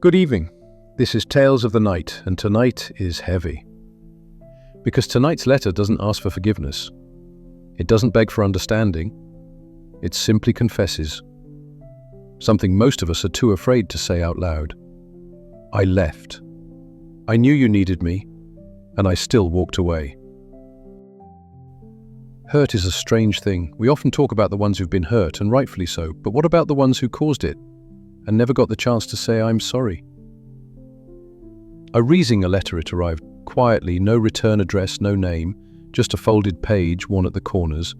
Good evening. This is Tales of the Night, and tonight is heavy. Because tonight's letter doesn't ask for forgiveness. It doesn't beg for understanding. It simply confesses. Something most of us are too afraid to say out loud. I left. I knew you needed me, and I still walked away. Hurt is a strange thing. We often talk about the ones who've been hurt, and rightfully so, but what about the ones who caused it and never got the chance to say I'm sorry? A Riesinger letter it arrived, quietly, no return address, no name, just a folded page, one at the corners,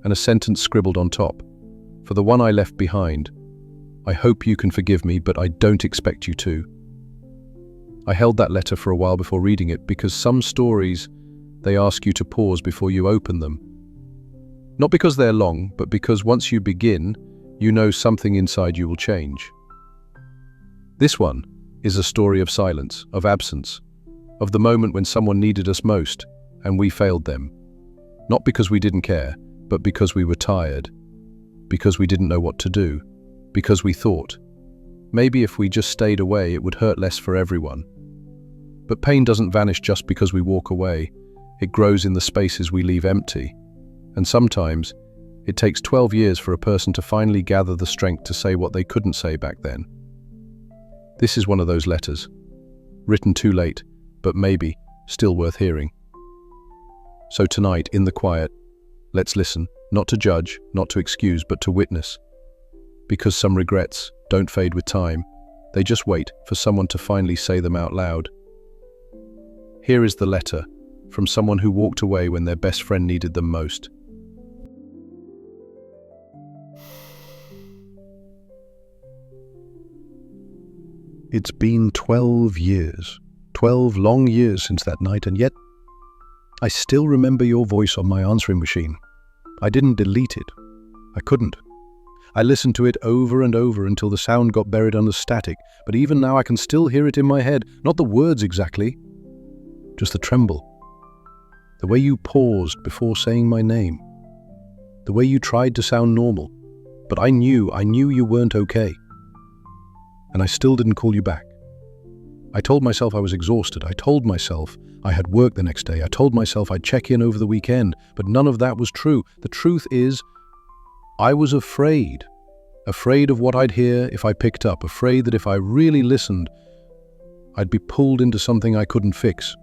and a sentence scribbled on top. For the one I left behind, I hope you can forgive me, but I don't expect you to. I held that letter for a while before reading it, because some stories, they ask you to pause before you open them. Not because they're long, but because once you begin, you know something inside you will change. This one is a story of silence, of absence, of the moment when someone needed us most, and we failed them. Not because we didn't care, but because we were tired, because we didn't know what to do, because we thought, maybe if we just stayed away it would hurt less for everyone. But pain doesn't vanish just because we walk away. It grows in the spaces we leave empty. And sometimes, it takes 12 years for a person to finally gather the strength to say what they couldn't say back then. This is one of those letters, written too late, but maybe still worth hearing. So tonight, in the quiet, let's listen, not to judge, not to excuse, but to witness. Because some regrets don't fade with time, they just wait for someone to finally say them out loud. Here is the letter from someone who walked away when their best friend needed them most. It's been 12 years, 12 long years since that night, and yet I still remember your voice on my answering machine. I didn't delete it. I couldn't. I listened to it over and over until the sound got buried under static, but even now I can still hear it in my head, not the words exactly, just the tremble. The way you paused before saying my name. The way you tried to sound normal, but I knew you weren't okay. And I still didn't call you back. I told myself I was exhausted. I told myself I had work the next day. I told myself I'd check in over the weekend, but none of that was true. The truth is, I was afraid. Afraid of what I'd hear if I picked up. Afraid that if I really listened, I'd be pulled into something I couldn't fix.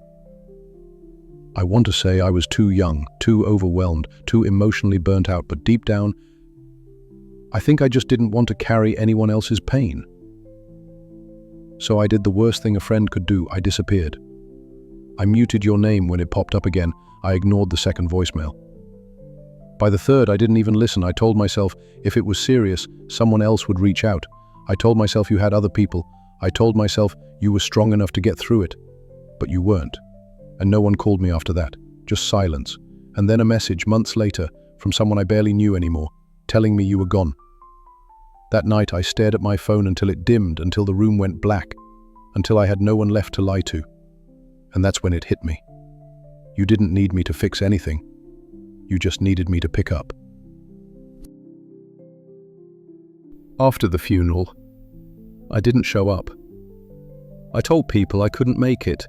I want to say I was too young, too overwhelmed, too emotionally burnt out, but deep down, I think I just didn't want to carry anyone else's pain. So I did the worst thing a friend could do. I disappeared. I muted your name when it popped up again. I ignored the second voicemail. By the third, I didn't even listen. I told myself if it was serious, someone else would reach out. I told myself you had other people. I told myself you were strong enough to get through it. But you weren't. And no one called me after that. Just silence. And then a message months later from someone I barely knew anymore, telling me you were gone. That night I stared at my phone until it dimmed, until the room went black, until I had no one left to lie to. And that's when it hit me. You didn't need me to fix anything. You just needed me to pick up. After the funeral, I didn't show up. I told people I couldn't make it.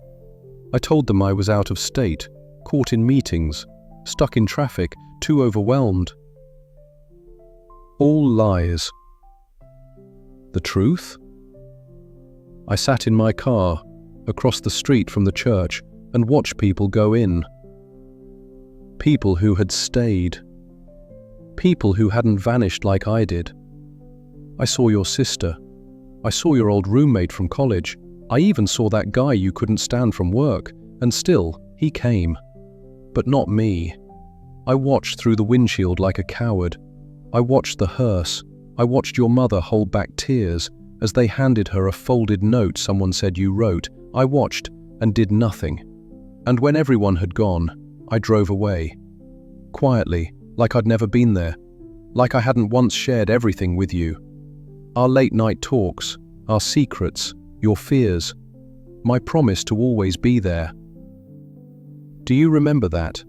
I told them I was out of state, caught in meetings, stuck in traffic, too overwhelmed. All lies. The truth? I sat in my car, across the street from the church, and watched people go in. People who had stayed. People who hadn't vanished like I did. I saw your sister. I saw your old roommate from college. I even saw that guy you couldn't stand from work, and still, he came. But not me. I watched through the windshield like a coward. I watched the hearse. I watched your mother hold back tears as they handed her a folded note someone said you wrote. I watched and did nothing. And when everyone had gone, I drove away. Quietly, like I'd never been there. Like I hadn't once shared everything with you. Our late night talks, our secrets, your fears. My promise to always be there. Do you remember that?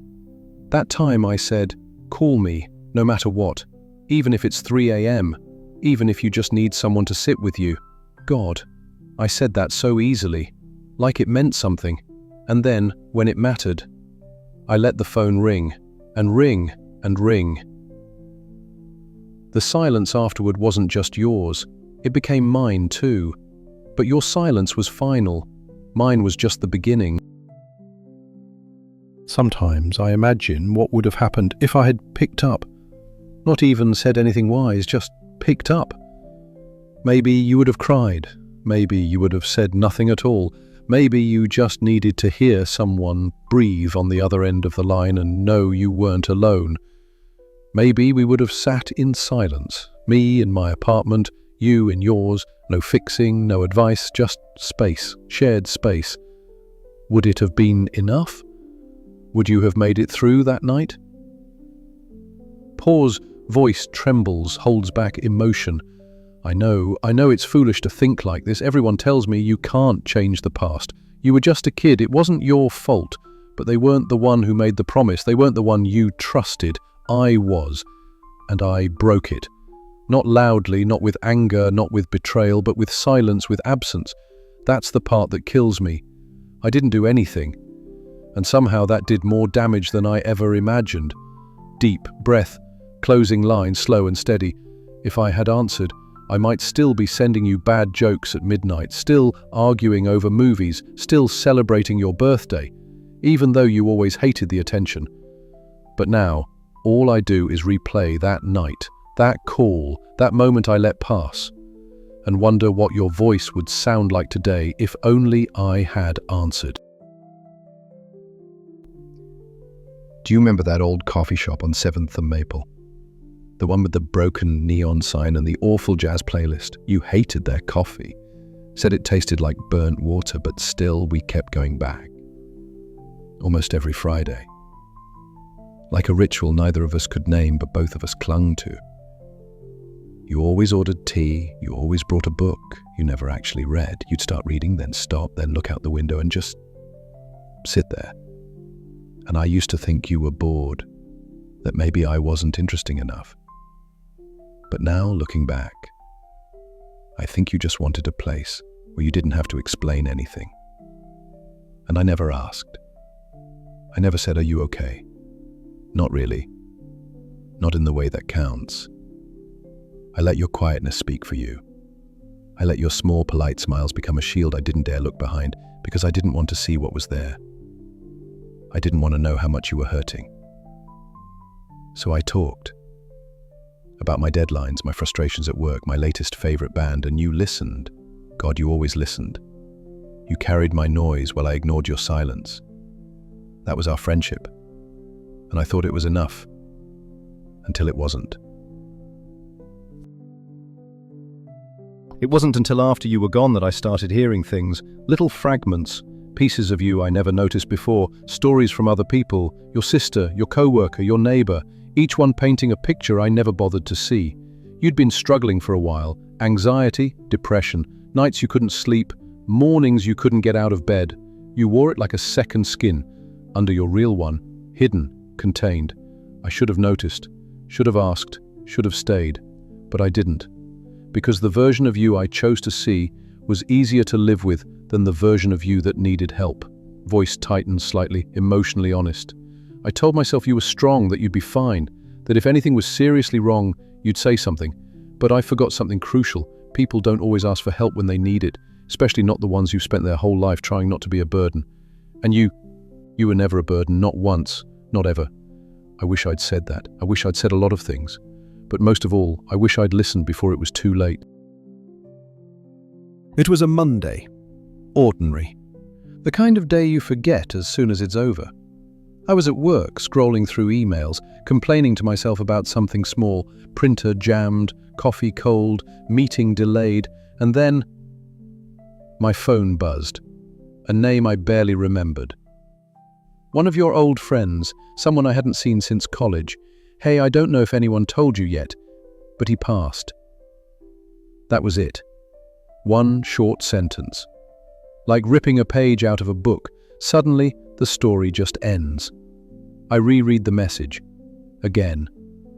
That time I said, call me, no matter what. Even if it's 3 a.m., even if you just need someone to sit with you. God, I said that so easily, like it meant something, and then, when it mattered, I let the phone ring, and ring, and ring. The silence afterward wasn't just yours, it became mine too. But your silence was final, mine was just the beginning. Sometimes I imagine what would have happened if I had picked up. Not even said anything wise, just picked up. Maybe you would have cried. Maybe you would have said nothing at all. Maybe you just needed to hear someone breathe on the other end of the line and know you weren't alone. Maybe we would have sat in silence, me in my apartment, you in yours, no fixing, no advice, just space, shared space. Would it have been enough? Would you have made it through that night? Paul's voice trembles, holds back emotion. I know it's foolish to think like this. Everyone tells me you can't change the past. You were just a kid, it wasn't your fault. But they weren't the one who made the promise. They weren't the one you trusted. I was. And I broke it. Not loudly, not with anger, not with betrayal, but with silence, with absence. That's the part that kills me. I didn't do anything. And somehow that did more damage than I ever imagined. Deep breath, closing line, slow and steady. If I had answered, I might still be sending you bad jokes at midnight, still arguing over movies, still celebrating your birthday, even though you always hated the attention. But now, all I do is replay that night, that call, that moment I let pass, and wonder what your voice would sound like today if only I had answered. Do you remember that old coffee shop on 7th and Maple? The one with the broken neon sign and the awful jazz playlist. You hated their coffee. Said it tasted like burnt water, but still we kept going back. Almost every Friday. Like a ritual neither of us could name, but both of us clung to. You always ordered tea, you always brought a book you never actually read. You'd start reading, then stop, then look out the window and just sit there. And I used to think you were bored, that maybe I wasn't interesting enough. But now, looking back, I think you just wanted a place where you didn't have to explain anything. And I never asked. I never said, "Are you okay?" Not really. Not in the way that counts. I let your quietness speak for you. I let your small, polite smiles become a shield I didn't dare look behind because I didn't want to see what was there. I didn't want to know how much you were hurting. So I talked about my deadlines, my frustrations at work, my latest favorite band, and you listened. God, you always listened. You carried my noise while I ignored your silence. That was our friendship. And I thought it was enough. Until it wasn't. It wasn't until after you were gone that I started hearing things, little fragments, pieces of you I never noticed before, stories from other people, your sister, your co-worker, your neighbor, each one painting a picture I never bothered to see. You'd been struggling for a while, anxiety, depression, nights you couldn't sleep, mornings you couldn't get out of bed. You wore it like a second skin, under your real one, hidden, contained. I should have noticed, should have asked, should have stayed, but I didn't. Because the version of you I chose to see was easier to live with than the version of you that needed help. Voice tightened slightly, emotionally honest. I told myself you were strong, that you'd be fine, that if anything was seriously wrong, you'd say something. But I forgot something crucial. People don't always ask for help when they need it, especially not the ones who've spent their whole life trying not to be a burden. And you were never a burden, not once, not ever. I wish I'd said that. I wish I'd said a lot of things. But most of all, I wish I'd listened before it was too late. It was a Monday. Ordinary. The kind of day you forget as soon as it's over. I was at work, scrolling through emails, complaining to myself about something small, printer jammed, coffee cold, meeting delayed, and then my phone buzzed. A name I barely remembered. One of your old friends, someone I hadn't seen since college. Hey, I don't know if anyone told you yet, but he passed. That was it. One short sentence. Like ripping a page out of a book, suddenly the story just ends. I reread the message, again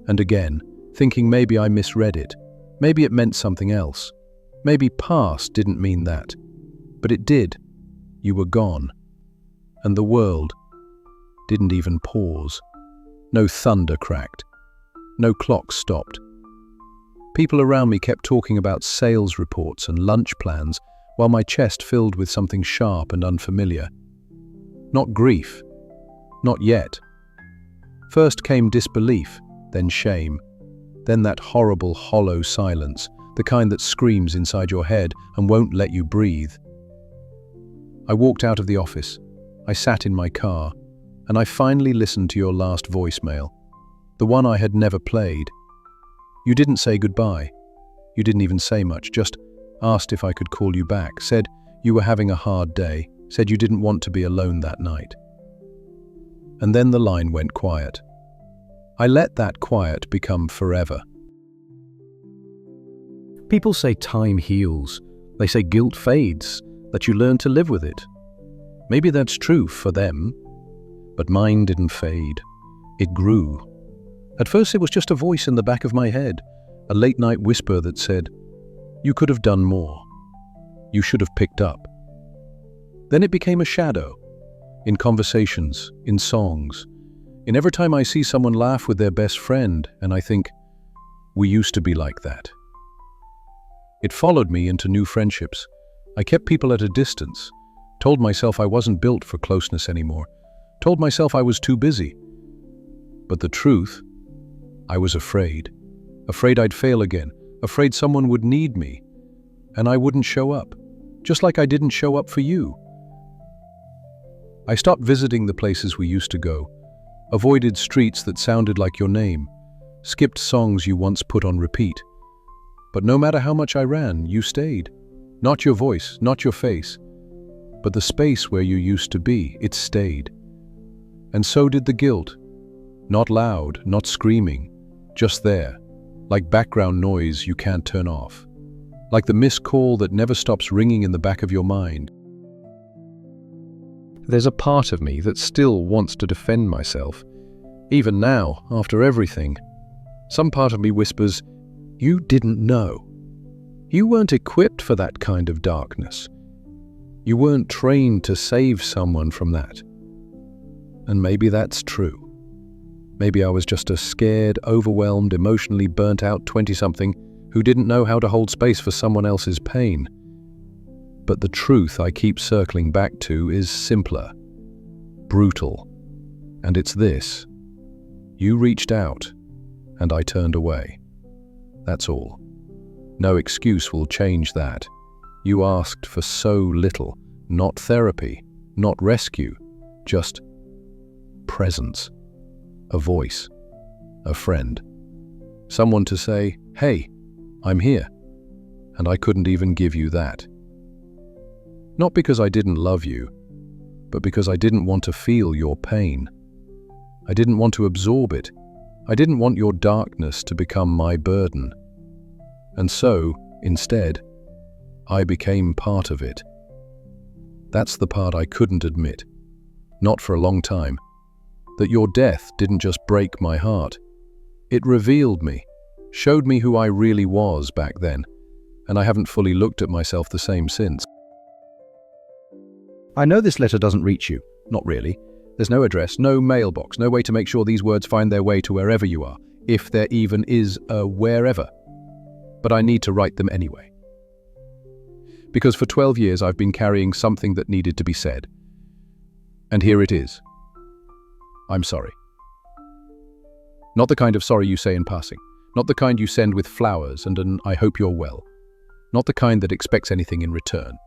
and again, thinking maybe I misread it. Maybe it meant something else. Maybe past didn't mean that. But it did. You were gone. And the world didn't even pause. No thunder cracked. No clock stopped. People around me kept talking about sales reports and lunch plans, while my chest filled with something sharp and unfamiliar. Not grief. Not yet. First came disbelief, then shame, then that horrible, hollow silence, the kind that screams inside your head and won't let you breathe. I walked out of the office. I sat in my car, and I finally listened to your last voicemail, the one I had never played. You didn't say goodbye. You didn't even say much, just asked if I could call you back, said you were having a hard day, said you didn't want to be alone that night. And then the line went quiet. I let that quiet become forever. People say time heals. They say guilt fades, that you learn to live with it. Maybe that's true for them, but mine didn't fade. It grew. At first it was just a voice in the back of my head, a late-night whisper that said, "You could have done more. You should have picked up." Then it became a shadow, in conversations, in songs, in every time I see someone laugh with their best friend and I think, we used to be like that. It followed me into new friendships. I kept people at a distance, told myself I wasn't built for closeness anymore, told myself I was too busy. But the truth, I was afraid. Afraid I'd fail again, afraid someone would need me, and I wouldn't show up, just like I didn't show up for you. I stopped visiting the places we used to go, avoided streets that sounded like your name, skipped songs you once put on repeat. But no matter how much I ran, you stayed. Not your voice, not your face, but the space where you used to be, it stayed. And so did the guilt. Not loud, not screaming, just there, like background noise you can't turn off. Like the missed call that never stops ringing in the back of your mind. There's a part of me that still wants to defend myself. Even now, after everything, some part of me whispers, you didn't know. You weren't equipped for that kind of darkness. You weren't trained to save someone from that. And maybe that's true. Maybe I was just a scared, overwhelmed, emotionally burnt out 20-something who didn't know how to hold space for someone else's pain. But the truth I keep circling back to is simpler, brutal, and it's this. You reached out, and I turned away. That's all. No excuse will change that. You asked for so little, not therapy, not rescue, just presence, a voice, a friend, someone to say, hey, I'm here, and I couldn't even give you that. Not because I didn't love you, but because I didn't want to feel your pain. I didn't want to absorb it. I didn't want your darkness to become my burden. And so, instead, I became part of it. That's the part I couldn't admit, not for a long time, that your death didn't just break my heart. It revealed me, showed me who I really was back then, and I haven't fully looked at myself the same since. I know this letter doesn't reach you. Not really. There's no address, no mailbox, no way to make sure these words find their way to wherever you are, if there even is a wherever. But I need to write them anyway. Because for 12 years I've been carrying something that needed to be said. And here it is. I'm sorry. Not the kind of sorry you say in passing. Not the kind you send with flowers and an I hope you're well. Not the kind that expects anything in return.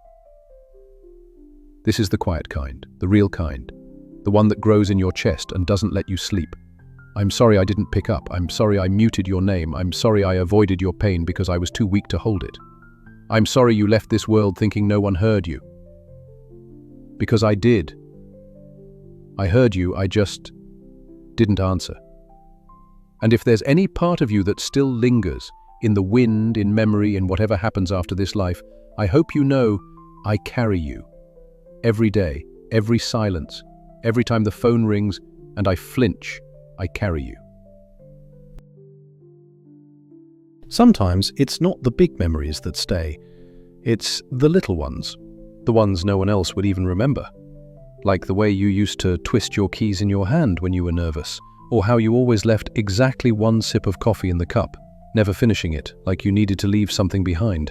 This is the quiet kind, the real kind, the one that grows in your chest and doesn't let you sleep. I'm sorry I didn't pick up. I'm sorry I muted your name. I'm sorry I avoided your pain because I was too weak to hold it. I'm sorry you left this world thinking no one heard you. Because I did. I heard you, I just didn't answer. And if there's any part of you that still lingers, in the wind, in memory, in whatever happens after this life, I hope you know I carry you. Every day, every silence, every time the phone rings and I flinch, I carry you. Sometimes it's not the big memories that stay. It's the little ones. The ones no one else would even remember. Like the way you used to twist your keys in your hand when you were nervous, or how you always left exactly one sip of coffee in the cup, never finishing it, like you needed to leave something behind.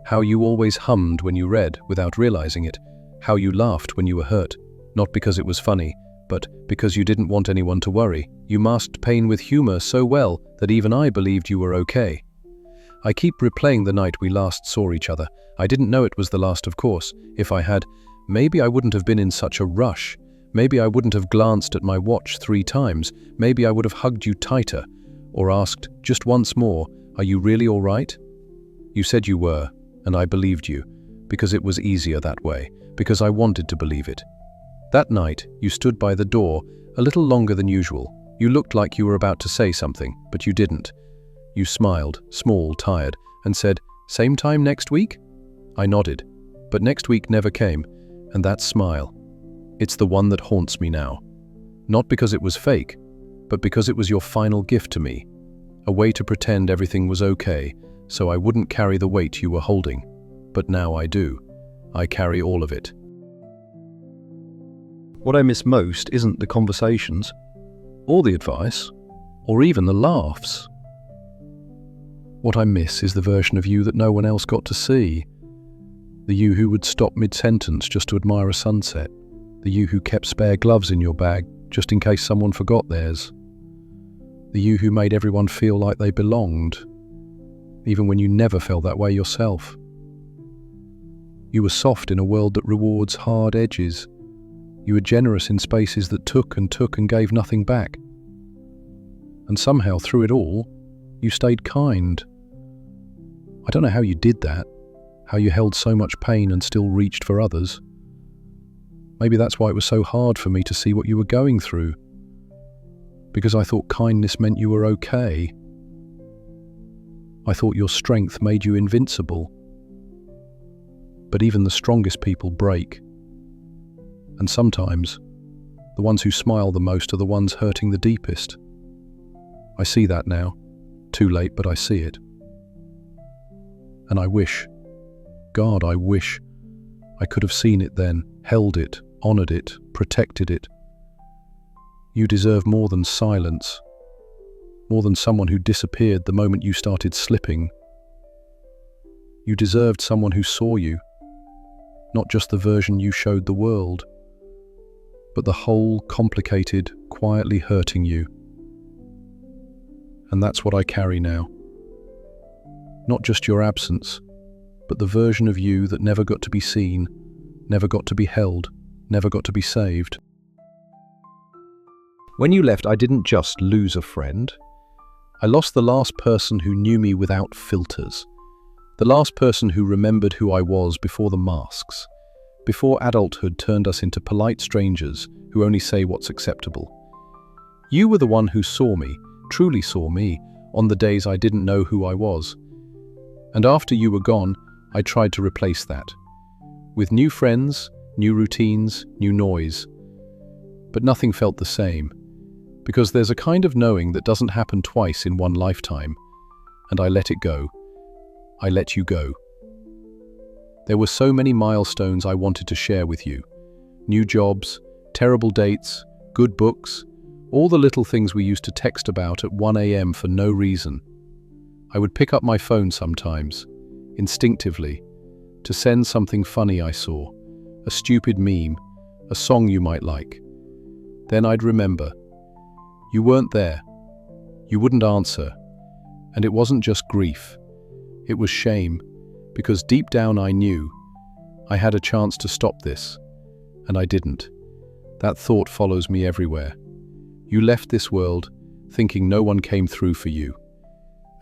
How you always hummed when you read without realizing it. How you laughed when you were hurt, not because it was funny, but because you didn't want anyone to worry. You masked pain with humor so well that even I believed you were okay. I keep replaying the night we last saw each other. I didn't know it was the last, of course. If I had, maybe I wouldn't have been in such a rush. Maybe I wouldn't have glanced at my watch 3 times. Maybe I would have hugged you tighter, or asked, just once more, are you really all right? You said you were, and I believed you, because it was easier that way, because I wanted to believe it. That night, you stood by the door a little longer than usual. You looked like you were about to say something, but you didn't. You smiled, small, tired, and said, "Same time next week?" I nodded, but next week never came, and that smile, it's the one that haunts me now. Not because it was fake, but because it was your final gift to me, a way to pretend everything was okay, so I wouldn't carry the weight you were holding. But now I do. I carry all of it. What I miss most isn't the conversations, or the advice, or even the laughs. What I miss is the version of you that no one else got to see. The you who would stop mid-sentence just to admire a sunset. The you who kept spare gloves in your bag just in case someone forgot theirs. The you who made everyone feel like they belonged, even when you never felt that way yourself. You were soft in a world that rewards hard edges. You were generous in spaces that took and gave nothing back. And somehow, through it all, you stayed kind. I don't know how you did that, how you held so much pain and still reached for others. Maybe that's why it was so hard for me to see what you were going through. Because I thought kindness meant you were okay. I thought your strength made you invincible. But even the strongest people break. And sometimes, the ones who smile the most are the ones hurting the deepest. I see that now. Too late, but I see it. And I wish, God, I wish I could have seen it then, held it, honored it, protected it. You deserve more than silence, more than someone who disappeared the moment you started slipping. You deserved someone who saw you, not just the version you showed the world, but the whole, complicated, quietly hurting you. And that's what I carry now. Not just your absence, but the version of you that never got to be seen, never got to be held, never got to be saved. When you left, I didn't just lose a friend. I lost the last person who knew me without filters. The last person who remembered who I was before the masks, before adulthood turned us into polite strangers who only say what's acceptable. You were the one who saw me, truly saw me, on the days I didn't know who I was. And after you were gone, I tried to replace that. With new friends, new routines, new noise. But nothing felt the same. Because there's a kind of knowing that doesn't happen twice in one lifetime. And I let it go. I let you go. There were so many milestones I wanted to share with you. New jobs, terrible dates, good books, all the little things we used to text about at 1 a.m. for no reason. I would pick up my phone sometimes, instinctively, to send something funny I saw, a stupid meme, a song you might like. Then I'd remember. You weren't there. You wouldn't answer. And it wasn't just grief. It was shame, because deep down I knew I had a chance to stop this, and I didn't. That thought follows me everywhere. You left this world thinking no one came through for you,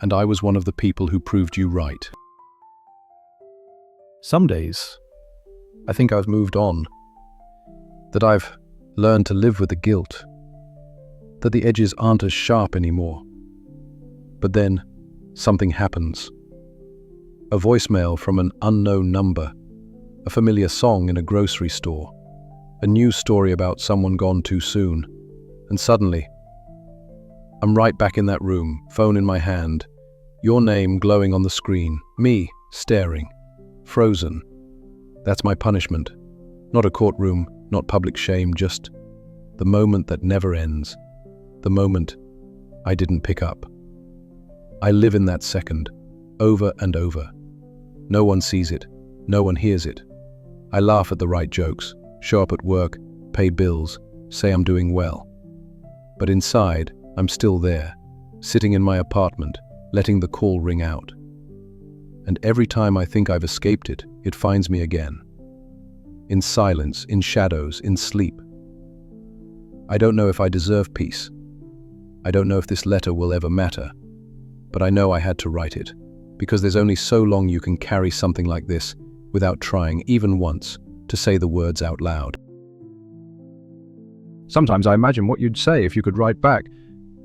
and I was one of the people who proved you right. Some days, I think I've moved on, that I've learned to live with the guilt, that the edges aren't as sharp anymore. But then, something happens. A voicemail from an unknown number, a familiar song in a grocery store, a news story about someone gone too soon, and suddenly, I'm right back in that room, phone in my hand, your name glowing on the screen, me staring, frozen. That's my punishment. Not a courtroom, not public shame, just the moment that never ends. The moment I didn't pick up. I live in that second, over and over. No one sees it. No one hears it. I laugh at the right jokes, show up at work, pay bills, say I'm doing well. But inside, I'm still there, sitting in my apartment, letting the call ring out. And every time I think I've escaped it, it finds me again. In silence, in shadows, in sleep. I don't know if I deserve peace. I don't know if this letter will ever matter, but I know I had to write it, because there's only so long you can carry something like this without trying, even once, to say the words out loud. Sometimes I imagine what you'd say if you could write back.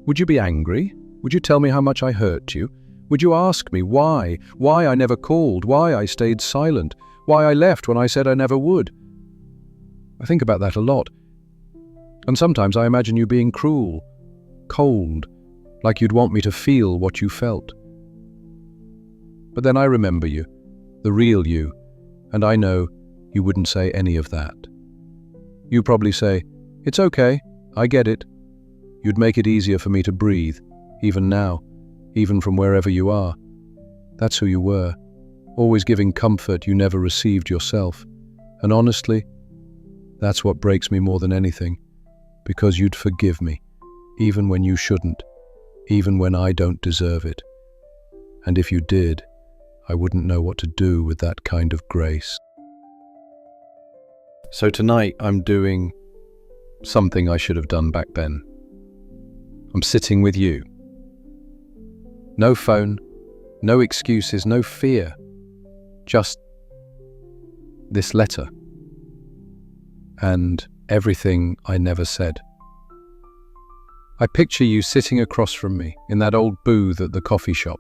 Would you be angry? Would you tell me how much I hurt you? Would you ask me why I never called, why I stayed silent, why I left when I said I never would? I think about that a lot. And sometimes I imagine you being cruel, cold, like you'd want me to feel what you felt. But then I remember you, the real you, and I know you wouldn't say any of that. You'd probably say, "It's okay, I get it." You'd make it easier for me to breathe, even now, even from wherever you are. That's who you were, always giving comfort you never received yourself. And honestly, that's what breaks me more than anything, because you'd forgive me, even when you shouldn't, even when I don't deserve it. And if you did, I wouldn't know what to do with that kind of grace. So tonight I'm doing something I should have done back then. I'm sitting with you. No phone, no excuses, no fear. Just this letter. And everything I never said. I picture you sitting across from me in that old booth at the coffee shop.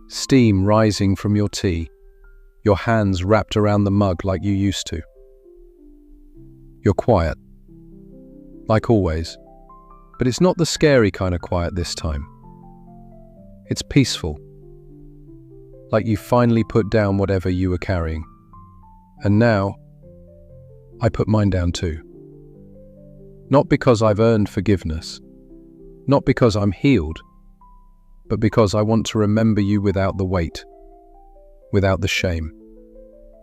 Steam rising from your tea, your hands wrapped around the mug like you used to. You're quiet, like always, but it's not the scary kind of quiet this time. It's peaceful, like you finally put down whatever you were carrying. And now, I put mine down too. Not because I've earned forgiveness, not because I'm healed, but because I want to remember you without the weight, without the shame.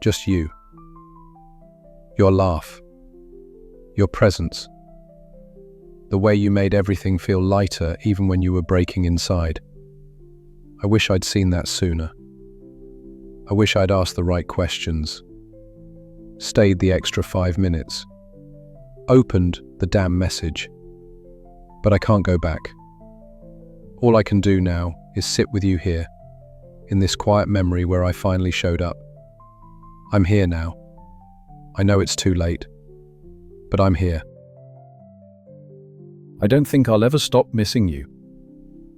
Just you. Your laugh. Your presence. The way you made everything feel lighter even when you were breaking inside. I wish I'd seen that sooner. I wish I'd asked the right questions. Stayed the extra 5 minutes. Opened the damn message. But I can't go back. All I can do now is sit with you here, in this quiet memory where I finally showed up. I'm here now. I know it's too late, but I'm here. I don't think I'll ever stop missing you.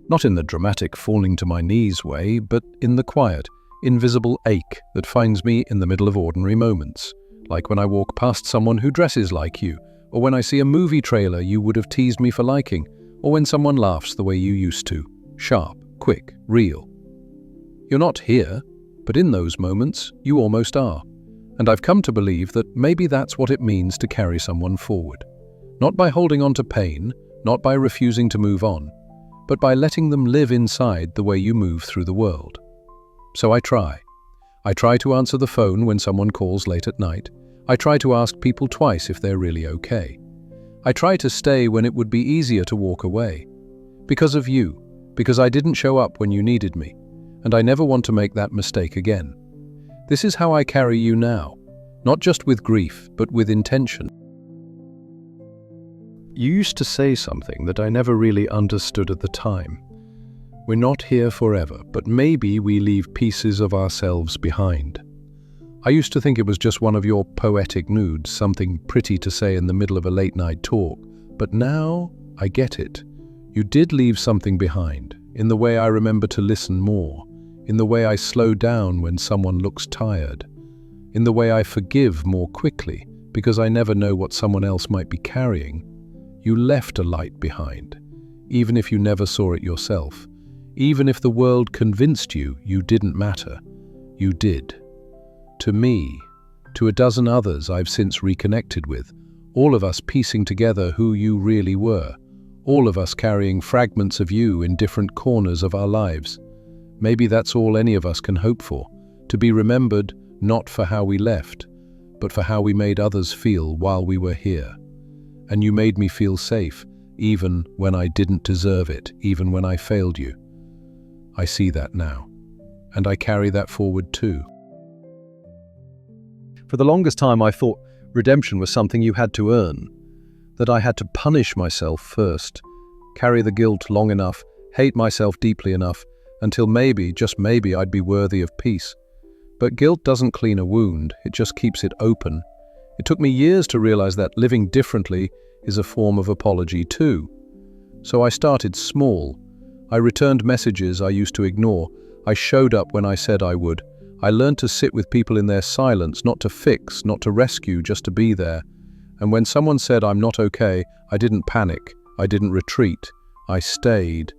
Not in the dramatic falling to my knees way, but in the quiet, invisible ache that finds me in the middle of ordinary moments, like when I walk past someone who dresses like you, or when I see a movie trailer you would have teased me for liking, or when someone laughs the way you used to, sharp, quick, real. You're not here, but in those moments, you almost are. And I've come to believe that maybe that's what it means to carry someone forward. Not by holding on to pain, not by refusing to move on, but by letting them live inside the way you move through the world. So I try. I try to answer the phone when someone calls late at night. I try to ask people twice if they're really okay. I try to stay when it would be easier to walk away. Because of you, because I didn't show up when you needed me, and I never want to make that mistake again. This is how I carry you now, not just with grief, but with intention. You used to say something that I never really understood at the time. We're not here forever, but maybe we leave pieces of ourselves behind. I used to think it was just one of your poetic nudes, something pretty to say in the middle of a late-night talk. But now, I get it. You did leave something behind, in the way I remember to listen more, in the way I slow down when someone looks tired, in the way I forgive more quickly, because I never know what someone else might be carrying. You left a light behind, even if you never saw it yourself. Even if the world convinced you you didn't matter, you did. To me, to a dozen others I've since reconnected with, all of us piecing together who you really were, all of us carrying fragments of you in different corners of our lives. Maybe that's all any of us can hope for, to be remembered not for how we left, but for how we made others feel while we were here. And you made me feel safe, even when I didn't deserve it, even when I failed you. I see that now, and I carry that forward too. For the longest time I thought redemption was something you had to earn, that I had to punish myself first, carry the guilt long enough, hate myself deeply enough, until maybe, just maybe, I'd be worthy of peace. But guilt doesn't clean a wound, it just keeps it open. It took me years to realize that living differently is a form of apology too. So I started small. I returned messages I used to ignore. I showed up when I said I would. I learned to sit with people in their silence, not to fix, not to rescue, just to be there. And when someone said I'm not okay, I didn't panic. I didn't retreat. I stayed.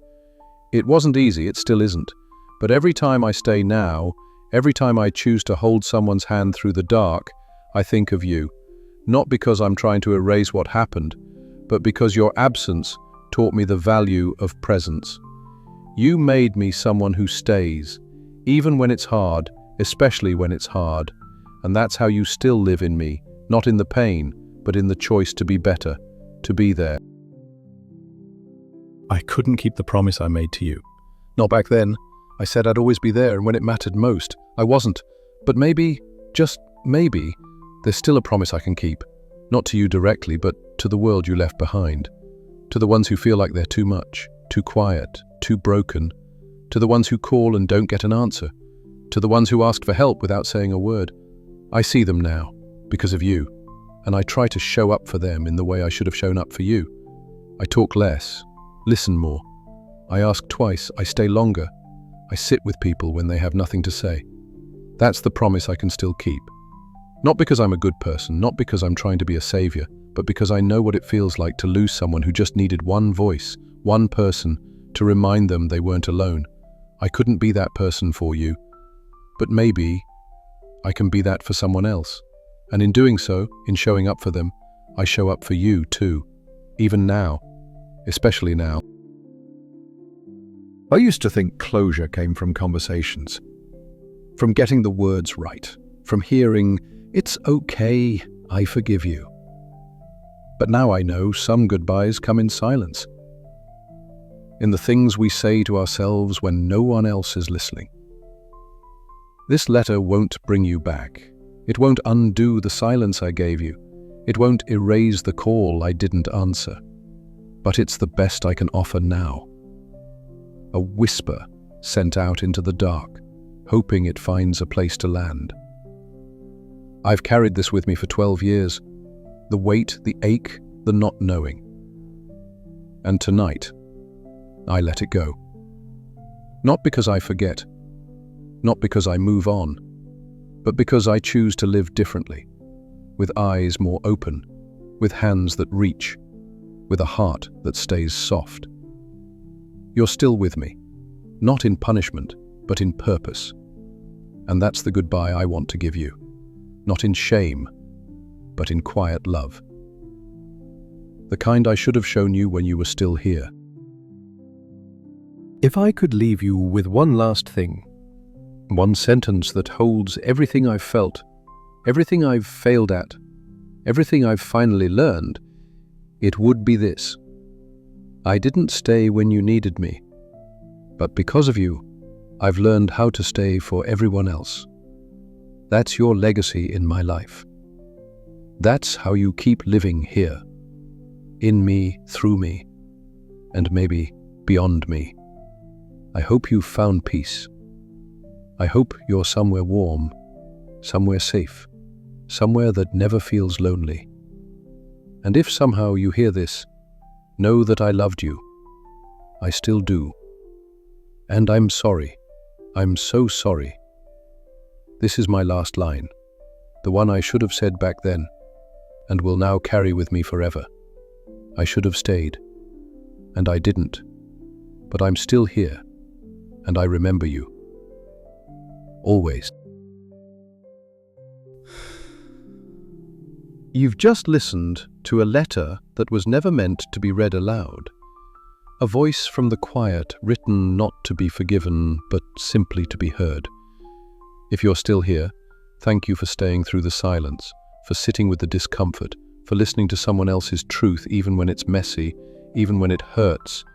It wasn't easy, it still isn't. But every time I stay now, every time I choose to hold someone's hand through the dark, I think of you. Not because I'm trying to erase what happened, but because your absence taught me the value of presence. You made me someone who stays, even when it's hard, especially when it's hard. And that's how you still live in me, not in the pain, but in the choice to be better, to be there. I couldn't keep the promise I made to you. Not back then. I said I'd always be there, and when it mattered most, I wasn't. But maybe, just maybe, there's still a promise I can keep. Not to you directly, but to the world you left behind. To the ones who feel like they're too much, too quiet, too broken. To the ones who call and don't get an answer. To the ones who ask for help without saying a word. I see them now, because of you, and I try to show up for them in the way I should have shown up for you. I talk less, listen more. I ask twice, I stay longer. I sit with people when they have nothing to say. That's the promise I can still keep. Not because I'm a good person, not because I'm trying to be a savior, but because I know what it feels like to lose someone who just needed one voice, one person, to remind them they weren't alone. I couldn't be that person for you, but maybe I can be that for someone else. And in doing so, in showing up for them, I show up for you too, even now, especially now. I used to think closure came from conversations, from getting the words right, from hearing, "It's okay, I forgive you." But now I know some goodbyes come in silence, in the things we say to ourselves when no one else is listening. This letter won't bring you back. It won't undo the silence I gave you. It won't erase the call I didn't answer. But it's the best I can offer now. A whisper sent out into the dark, hoping it finds a place to land. I've carried this with me for 12 years. The weight, the ache, the not knowing. And tonight, I let it go. Not because I forget, not because I move on, but because I choose to live differently, with eyes more open, with hands that reach, with a heart that stays soft. You're still with me, not in punishment, but in purpose. And that's the goodbye I want to give you, not in shame, but in quiet love. The kind I should have shown you when you were still here. If I could leave you with one last thing, one sentence that holds everything I've felt, everything I've failed at, everything I've finally learned, it would be this: I didn't stay when you needed me, but because of you, I've learned how to stay for everyone else. That's your legacy in my life. That's how you keep living here, in me, through me, and maybe beyond me. I hope you've found peace. I hope you're somewhere warm, somewhere safe, somewhere that never feels lonely. And if somehow you hear this, know that I loved you. I still do. And I'm sorry. I'm so sorry. This is my last line, the one I should have said back then, and will now carry with me forever. I should have stayed, and I didn't. But I'm still here, and I remember you. Always. You've just listened to a letter that was never meant to be read aloud. A voice from the quiet, written not to be forgiven, but simply to be heard. If you're still here, thank you for staying through the silence, for sitting with the discomfort, for listening to someone else's truth even when it's messy, even when it hurts.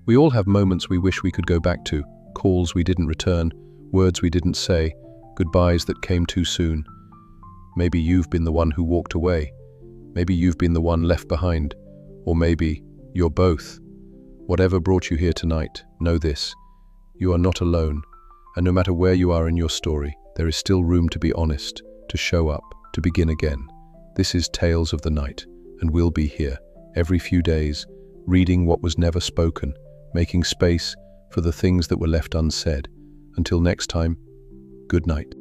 We all have moments we wish we could go back to, calls we didn't return, words we didn't say, goodbyes that came too soon. Maybe you've been the one who walked away. Maybe you've been the one left behind. Or maybe you're both. Whatever brought you here tonight, know this: you are not alone. And no matter where you are in your story, there is still room to be honest, to show up, to begin again. This is Tales of the Night, and we'll be here every few days, reading what was never spoken, making space for the things that were left unsaid. Until next time, good night.